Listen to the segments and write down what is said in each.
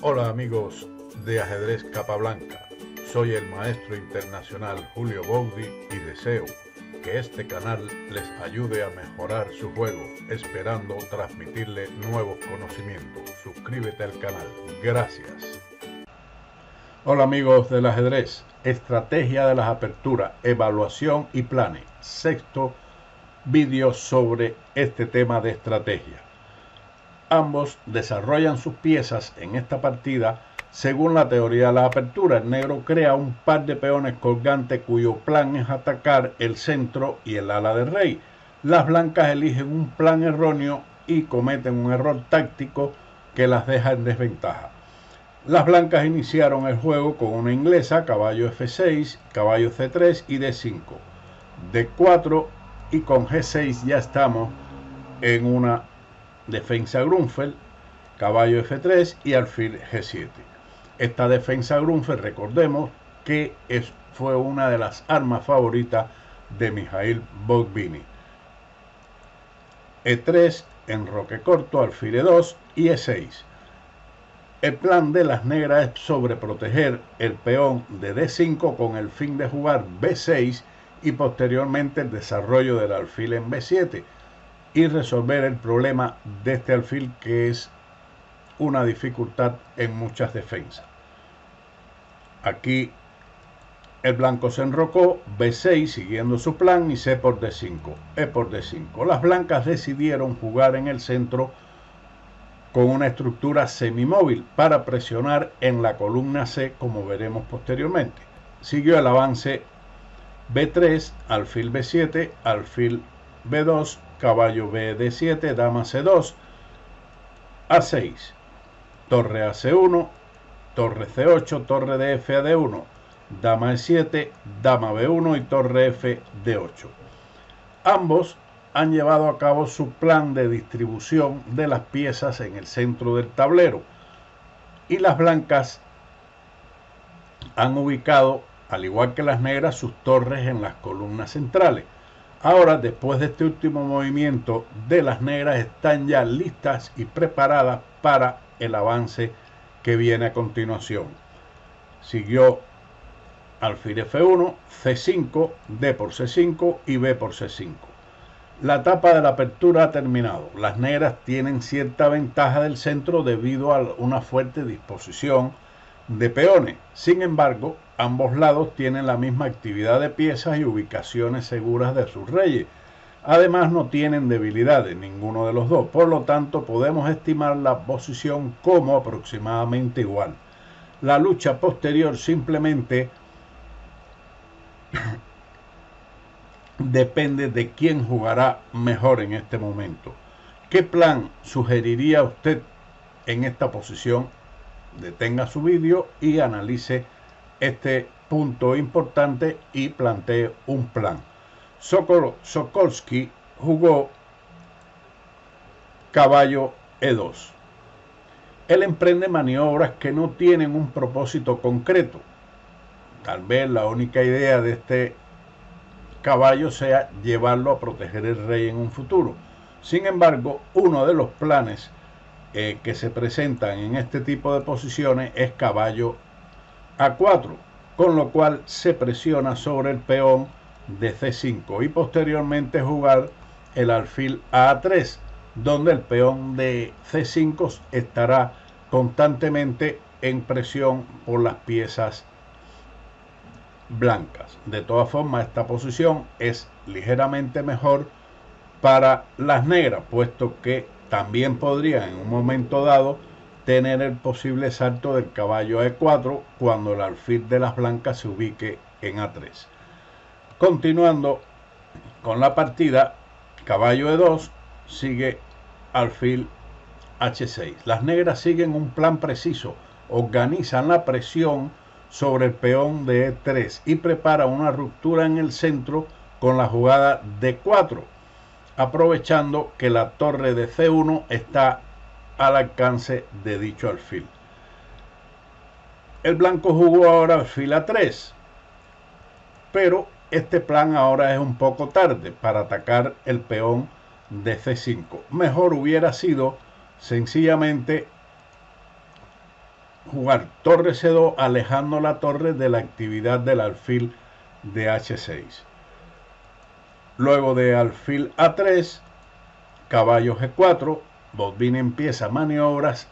Hola amigos de Ajedrez Capablanca, soy el maestro internacional Julio Boudy y deseo que este canal les ayude a mejorar su juego, esperando transmitirle nuevos conocimientos. Suscríbete al canal, gracias. Hola amigos del ajedrez, estrategia de las aperturas, evaluación y planes, sexto vídeo sobre este tema de estrategia. Ambos desarrollan sus piezas en esta partida según la teoría de la apertura. El negro crea un par de peones colgantes cuyo plan es atacar el centro y el ala del rey. Las blancas eligen un plan erróneo y cometen un error táctico que las deja en desventaja. Las blancas iniciaron el juego con una inglesa, caballo F6, caballo C3 y D5, D4, y con G6 ya estamos en una defensa Grunfeld, caballo F3 y alfil G7. Esta defensa Grunfeld, recordemos que fue una de las armas favoritas de Mikhail Baudhuillin. E3, enroque corto, alfil E2 y E6. El plan de las negras es sobreproteger el peón de D5 con el fin de jugar B6 y posteriormente el desarrollo del alfil en B7 y resolver el problema de este alfil, que es una dificultad en muchas defensas. Aquí el blanco se enrocó, B6 siguiendo su plan y C por D5, E por D5. Las blancas decidieron jugar en el centro con una estructura semimóvil para presionar en la columna C, como veremos posteriormente. Siguió el avance B3, alfil B7, alfil B2, caballo B D7, dama C2, A6, torre a C1, torre C8, torre de F a D1, dama E7, dama B1 y torre F D8. Ambos han llevado a cabo su plan de distribución de las piezas en el centro del tablero y las blancas han ubicado, al igual que las negras, sus torres en las columnas centrales. Ahora, después de este último movimiento de las negras, están ya listas y preparadas para el avance que viene a continuación. Siguió alfil F1, C5, D por C5 y B por C5. La etapa de la apertura ha terminado. Las negras tienen cierta ventaja del centro debido a una fuerte disposición de peones. Sin embargo, ambos lados tienen la misma actividad de piezas y ubicaciones seguras de sus reyes. Además, no tienen debilidades ninguno de los dos. Por lo tanto, podemos estimar la posición como aproximadamente igual. La lucha posterior simplemente depende de quién jugará mejor en este momento. ¿Qué plan sugeriría usted en esta posición? Detenga su vídeo y analice este punto importante y plantee un plan. Sokolsky jugó caballo E2. Él emprende maniobras que no tienen un propósito concreto. Tal vez la única idea de este caballo sea llevarlo a proteger el rey en un futuro. Sin embargo, uno de los planes que se presentan en este tipo de posiciones es caballo A4, con lo cual se presiona sobre el peón de C5 y posteriormente jugar el alfil A3, donde el peón de C5 estará constantemente en presión por las piezas blancas. De todas formas, esta posición es ligeramente mejor para las negras, puesto que también podrían en un momento dado tener el posible salto del caballo a E4 cuando el alfil de las blancas se ubique en A3. Continuando con la partida, caballo E2, sigue alfil H6. Las negras siguen un plan preciso, organizan la presión sobre el peón de E3 y preparan una ruptura en el centro con la jugada D4, aprovechando que la torre de C1 está al alcance de dicho alfil. El blanco jugó ahora alfil A3, pero este plan ahora es un poco tarde para atacar el peón de C5. Mejor hubiera sido sencillamente jugar torre C2 alejando la torre de la actividad del alfil de H6. Luego de alfil A3, caballo G4, Botvinnik empieza maniobras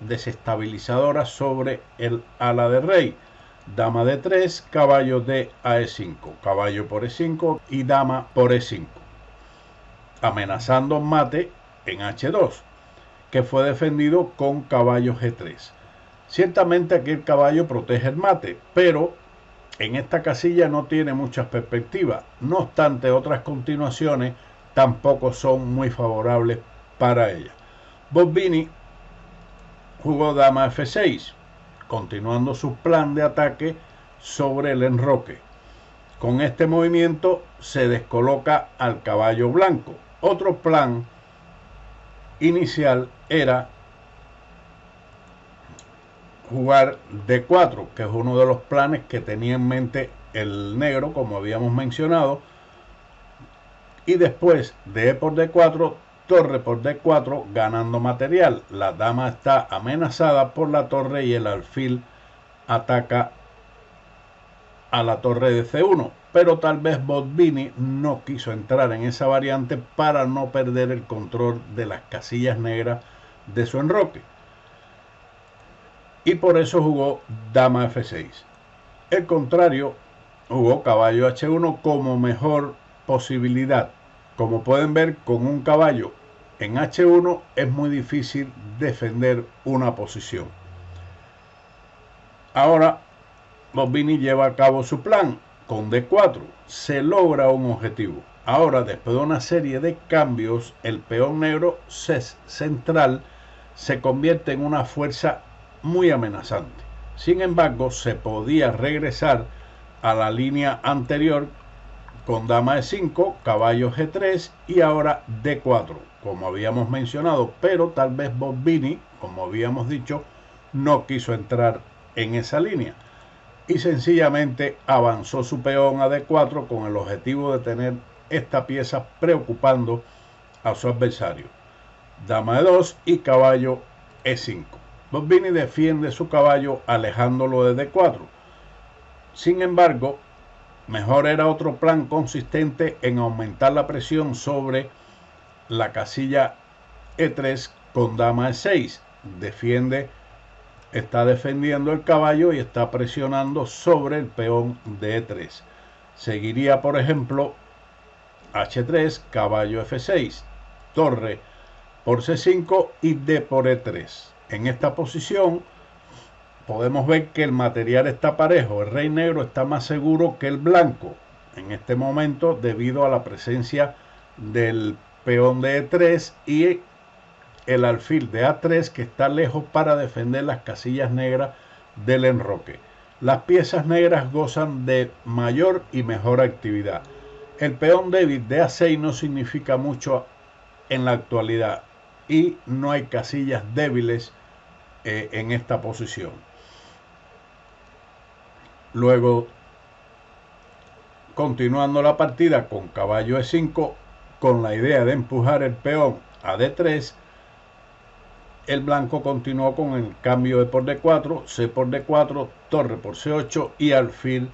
desestabilizadoras sobre el ala de rey. Dama D3, caballo de a E5, caballo por E5 y dama por E5, amenazando mate en H2, que fue defendido con caballo G3. Ciertamente aquí el caballo protege el mate, pero en esta casilla no tiene muchas perspectivas. No obstante, otras continuaciones tampoco son muy favorables para ella. Botvinnik jugó dama F6, continuando su plan de ataque sobre el enroque. Con este movimiento se descoloca al caballo blanco. Otro plan inicial era jugar D4, que es uno de los planes que tenía en mente el negro, como habíamos mencionado, y después de E por D4, torre por D4, ganando material. La dama está amenazada por la torre y el alfil ataca a la torre de C1, pero tal vez Botvinnik no quiso entrar en esa variante para no perder el control de las casillas negras de su enroque, y por eso jugó dama F6. El contrario jugó caballo H1 como mejor posibilidad. Como pueden ver, con un caballo en H1 es muy difícil defender una posición. Ahora Botvinnik lleva a cabo su plan con D4. Se logra un objetivo. Ahora, después de una serie de cambios, el peón negro central se convierte en una fuerza muy amenazante. Sin embargo, se podía regresar a la línea anterior con dama E5, caballo G3 y ahora D4, como habíamos mencionado, pero tal vez Botvinnik, como habíamos dicho, no quiso entrar en esa línea y sencillamente avanzó su peón a D4 con el objetivo de tener esta pieza preocupando a su adversario. Dama E2 y caballo E5. Botvinnik defiende su caballo alejándolo de D4. Sin embargo, mejor era otro plan consistente en aumentar la presión sobre la casilla E3 con dama E6. Está defendiendo el caballo y está presionando sobre el peón de E3. Seguiría, por ejemplo, H3, caballo F6, torre por C5 y D por E3. En esta posición podemos ver que el material está parejo. El rey negro está más seguro que el blanco en este momento debido a la presencia del peón de E3 y el alfil de A3, que está lejos para defender las casillas negras del enroque. Las piezas negras gozan de mayor y mejor actividad. El peón débil de A6 no significa mucho en la actualidad y no hay casillas débiles en esta posición. Luego, continuando la partida con caballo E5, con la idea de empujar el peón a D3, el blanco continuó con el cambio de por D4, C por D4, torre por C8 y alfil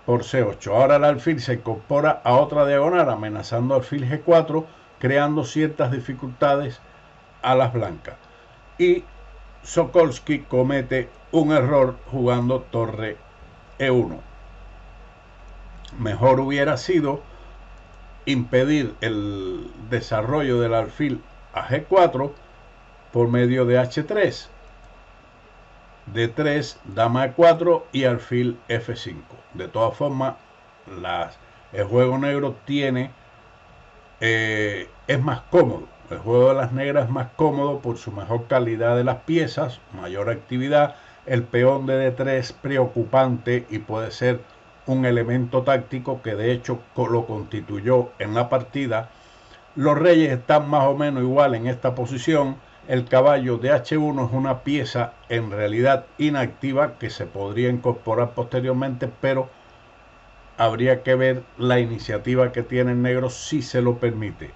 por C8. Ahora el alfil se incorpora a otra diagonal, amenazando alfil G4, creando ciertas dificultades a las blancas. Y Sokolsky comete un error jugando torre E1. Mejor hubiera sido impedir el desarrollo del alfil a G4 por medio de H3, D3, dama E4 y alfil F5. De todas formas, el juego negro es más cómodo. El juego de las negras es más cómodo por su mejor calidad de las piezas, mayor actividad. El peón de D3 preocupante y puede ser un elemento táctico que de hecho lo constituyó en la partida. Los reyes están más o menos igual en esta posición. El caballo de H1 es una pieza en realidad inactiva que se podría incorporar posteriormente, pero habría que ver la iniciativa que tiene el negro si se lo permite.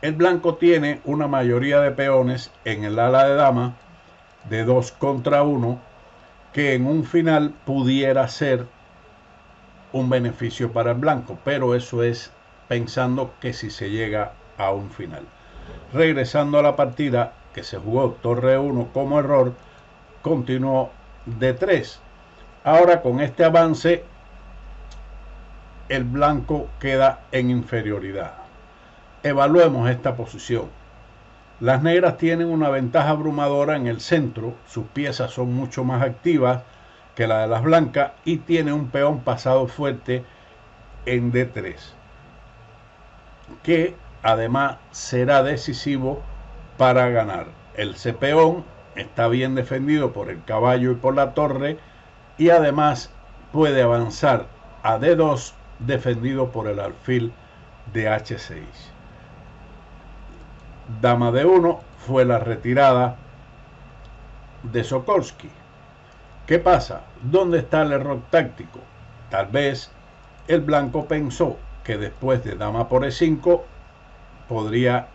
El blanco tiene una mayoría de peones en el ala de dama de 2 contra 1, que en un final pudiera ser un beneficio para el blanco, pero eso es pensando que si se llega a un final. Regresando a la partida que se jugó torre 1 como error, continuó d3. Ahora con este avance el blanco queda en inferioridad. Evaluemos esta posición. Las negras tienen una ventaja abrumadora en el centro, sus piezas son mucho más activas que la de las blancas y tiene un peón pasado fuerte en d3, que además será decisivo para ganar. El C-peón está bien defendido por el caballo y por la torre, y además puede avanzar a d2 defendido por el alfil de h6. Dama d1 fue la retirada de Sokolsky. ¿Qué pasa? ¿Dónde está el error táctico? Tal vez el blanco pensó que después de dama por e5 podría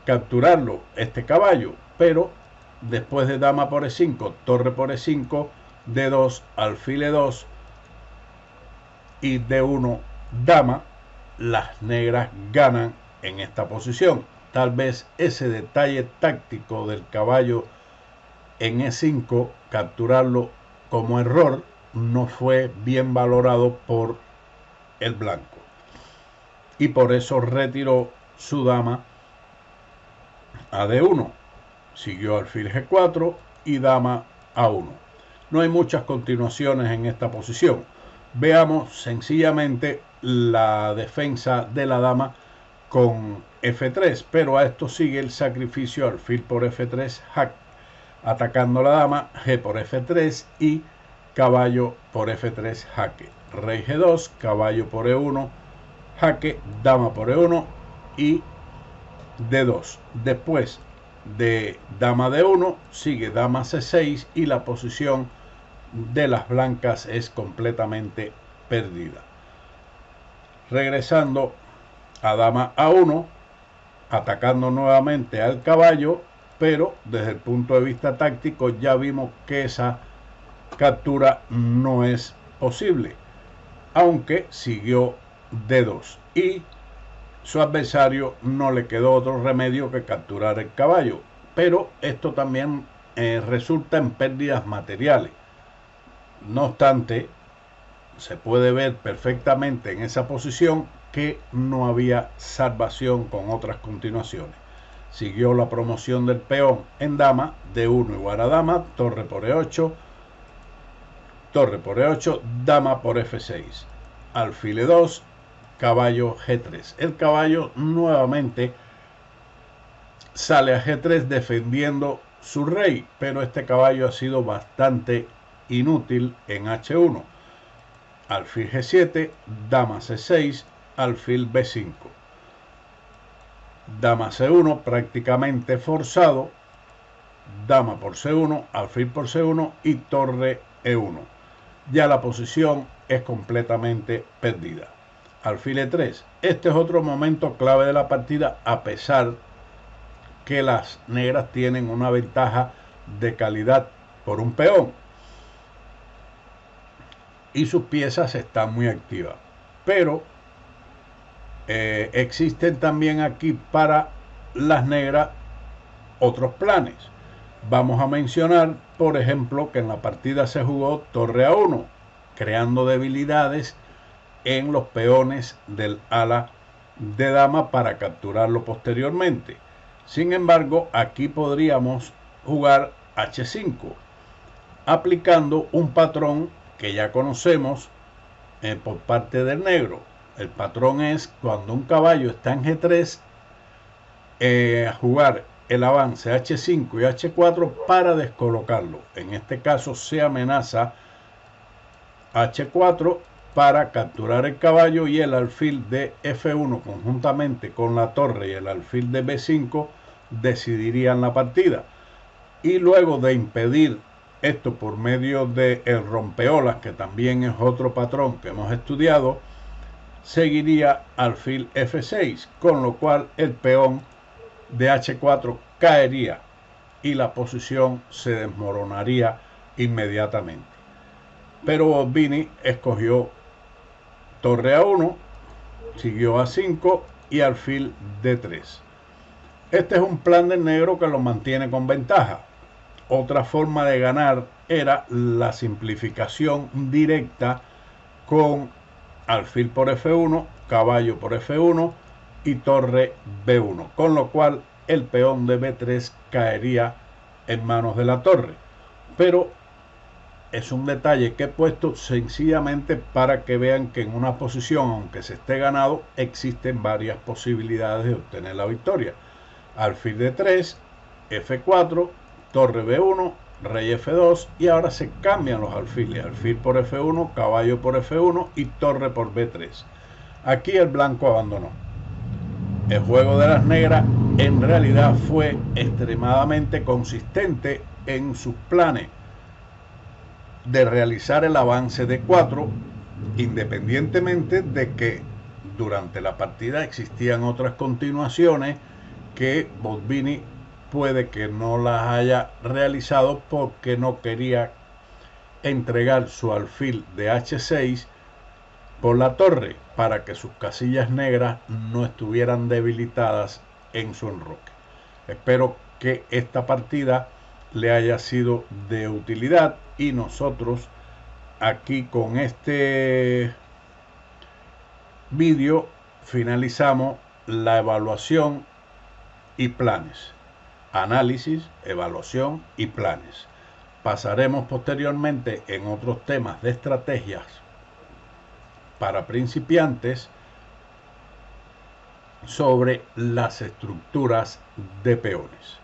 capturarlo este caballo, pero después de dama por e5, torre por e5, d2, alfil e2 y d1, dama, las negras ganan en esta posición. Tal vez ese detalle táctico del caballo en e5, capturarlo como error, no fue bien valorado por el blanco, y por eso retiró su dama a d1, siguió alfil g4 y dama a1. No hay muchas continuaciones en esta posición. Veamos sencillamente la defensa de la dama con f3, pero a esto sigue el sacrificio alfil por f3, atacando la dama, g por f3 y caballo por f3, jaque, rey g2, caballo por e1, jaque, dama por e1 y d2. Después de dama d1 sigue dama c6 y la posición de las blancas es completamente perdida. Regresando a dama a1, atacando nuevamente al caballo, pero desde el punto de vista táctico ya vimos que esa captura no es posible, aunque siguió d2 y su adversario no le quedó otro remedio que capturar el caballo, pero esto también resulta en pérdidas materiales. No obstante, se puede ver perfectamente en esa posición que no había salvación con otras continuaciones. Siguió la promoción del peón en dama, d1 igual a dama, torre por e8, dama por f6, alfil e2, caballo g3. El caballo nuevamente sale a g3 defendiendo su rey, pero este caballo ha sido bastante inútil en h1. Alfil g7, dama c6, alfil b5, dama c1 prácticamente forzado, dama por c1, alfil por c1 y torre e1. Ya la posición es completamente perdida. Alfil e3. Este es otro momento clave de la partida, a pesar que las negras tienen una ventaja de calidad por un peón y sus piezas están muy activas, pero existen también aquí para las negras otros planes. Vamos a mencionar, por ejemplo, que en la partida se jugó torre a1, creando debilidades en los peones del ala de dama para capturarlo posteriormente. Sin embargo, aquí podríamos jugar h5, aplicando un patrón que ya conocemos por parte del negro. El patrón es cuando un caballo está en g3, jugar el avance h5 y h4 para descolocarlo. En este caso se amenaza h4 para capturar el caballo, y el alfil de f1 conjuntamente con la torre y el alfil de b5 decidirían la partida. Y luego de impedir esto por medio de el rompeolas, que también es otro patrón que hemos estudiado, seguiría alfil F6, con lo cual el peón de H4 caería y la posición se desmoronaría inmediatamente. Pero Bobbini escogió torre A1, siguió A5 y alfil D3. Este es un plan del negro que lo mantiene con ventaja. Otra forma de ganar era la simplificación directa con alfil por F1, caballo por F1 y torre B1, con lo cual el peón de B3 caería en manos de la torre. Pero es un detalle que he puesto sencillamente para que vean que en una posición, aunque se esté ganado, existen varias posibilidades de obtener la victoria. Alfil D3, F4, torre B1, rey F2 y ahora se cambian los alfiles, alfil por F1, caballo por F1 y torre por B3. Aquí el blanco abandonó. El juego de las negras en realidad fue extremadamente consistente en sus planes de realizar el avance de 4, independientemente de que durante la partida existían otras continuaciones que Bobbini puede que no las haya realizado porque no quería entregar su alfil de H6 por la torre para que sus casillas negras no estuvieran debilitadas en su enroque. Espero que esta partida le haya sido de utilidad y nosotros aquí con este vídeo finalizamos la evaluación y planes, análisis, evaluación y planes. Pasaremos posteriormente en otros temas de estrategias para principiantes sobre las estructuras de peones,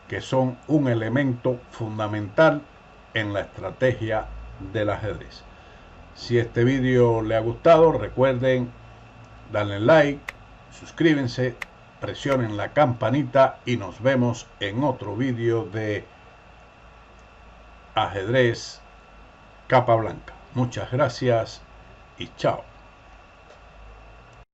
que son un elemento fundamental en la estrategia del ajedrez. Si este vídeo le ha gustado, recuerden darle like, suscríbanse, presionen la campanita y nos vemos en otro vídeo de ajedrez capa blanca. Muchas gracias y chao.